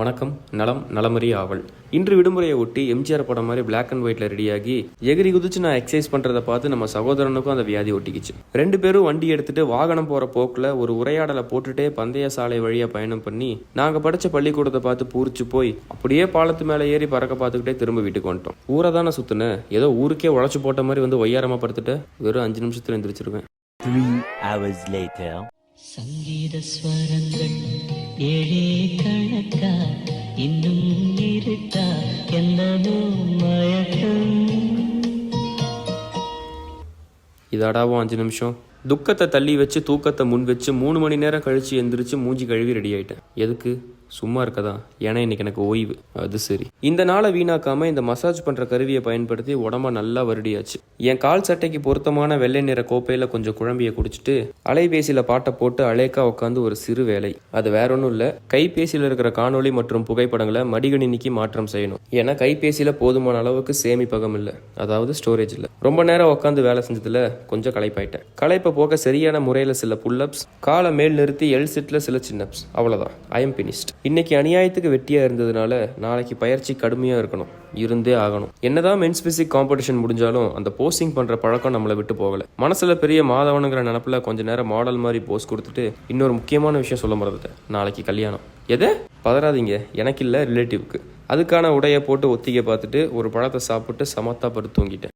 வணக்கம். நலம் நலமறி ஆவல். இன்று விடுமுறையை ஒட்டி எம்ஜிஆர் படம் மாதிரி பிளாக் அண்ட் ஒயிட்ல ரெடியாகி எகிரி குதிச்சு நான் எக்ஸசைஸ் பண்றதை பார்த்து நம்ம சகோதரனுக்கும் அந்த வியாதி ஒட்டிக்கிச்சு. 2 பேரும் வண்டி எடுத்துட்டு வாகனம் போற போக்குல ஒரு உரையாடலை போட்டுட்டே பந்தய சாலை வழியா பயணம் பண்ணி நாங்க படிச்ச பள்ளிக்கூடத்தை பார்த்து பூரிச்சு போய் அப்படியே பாலத்து மேல ஏறி பறக்க பார்த்துக்கிட்டே திரும்ப வீட்டுக்கு வந்துட்டோம். ஊரை தானே சுத்தின, ஏதோ ஊருக்கே உழைச்சு போட்ட மாதிரி வந்து ஒய்யாரமா படுத்துட்டு வெறும் 5 நிமிஷத்துல எந்திரிச்சிருவேன். 3 hours later. சங்கீத ஸ்வரங்கள் ஏழே கணக்கா இன்னும் இருக்கா என்னமோ மயக்கம். இதாடாவும் 5 நிமிஷம். துக்கத்தை தள்ளி வச்சு தூக்கத்தை முன் வச்சு 3 மணி நேரம் கழிச்சு எந்திரிச்சு மூஞ்சி கழுவி ரெடி ஆயிட்டேன். எதுக்கு? சும்மா இருக்கதான். ஏன்னா இன்னைக்கு எனக்கு ஓய்வு. அது சரி. இந்த நாளை வீணாக்காம இந்த மசாஜ் பண்ற கருவியை பயன்படுத்தி உடம்ப நல்லா வருடியாச்சு. என் கால் சட்டைக்கு பொருத்தமான வெள்ளை நிற கோப்பையில கொஞ்சம் குழம்பிய குடிச்சிட்டு அலைபேசியில பாட்டை போட்டு அலேக்கா உட்காந்து ஒரு சிறு வேலை. அது வேற ஒன்றும் இல்ல, கைபேசியில இருக்கிற காணொலி மற்றும் புகைப்படங்களை மடிகணினிக்கு மாற்றம் செய்யணும். ஏன்னா கைபேசியில போதுமான அளவுக்கு சேமிப்பகம் இல்லை, அதாவது ஸ்டோரேஜ் இல்லை. ரொம்ப நேரம் உட்காந்து வேலை செஞ்சதுல கொஞ்சம் களைப்பாயிட்டேன். களைப்பை போக சரியான முறையில் சில புல்லப்ஸ், காலை மேல் நிறுத்தி எல் செட்ல சில சின்னப்ஸ், அவ்வளவுதான். I am finished. இன்னைக்கு அநியாயத்துக்கு வெட்டியா இருந்ததுனால நாளைக்கு பயிற்சி கடுமையா இருக்கணும், இருந்தே ஆகணும். என்னதான் மென்ஸ் பிசிக் காம்படிஷன் முடிஞ்சாலும் அந்த போஸ்டிங் பண்ற பழக்கம் நம்மளை விட்டு போகல. மனசுல பெரிய மாதவனுங்கிற நினப்புல கொஞ்ச நேரம் மாடல் மாதிரி போஸ் கொடுத்துட்டு இன்னொரு முக்கியமான விஷயம் சொல்ல மறந்துட்டேன். நாளைக்கு கல்யாணம். எதை? பதறாதீங்க, எனக்கு இல்ல, ரிலேட்டிவ்க்கு. அதுக்கான உடைய போட்டு ஒத்திகை பார்த்துட்டு ஒரு பழத்தை சாப்பிட்டு சமத்தா படுத்து தூங்கிட்டேன்.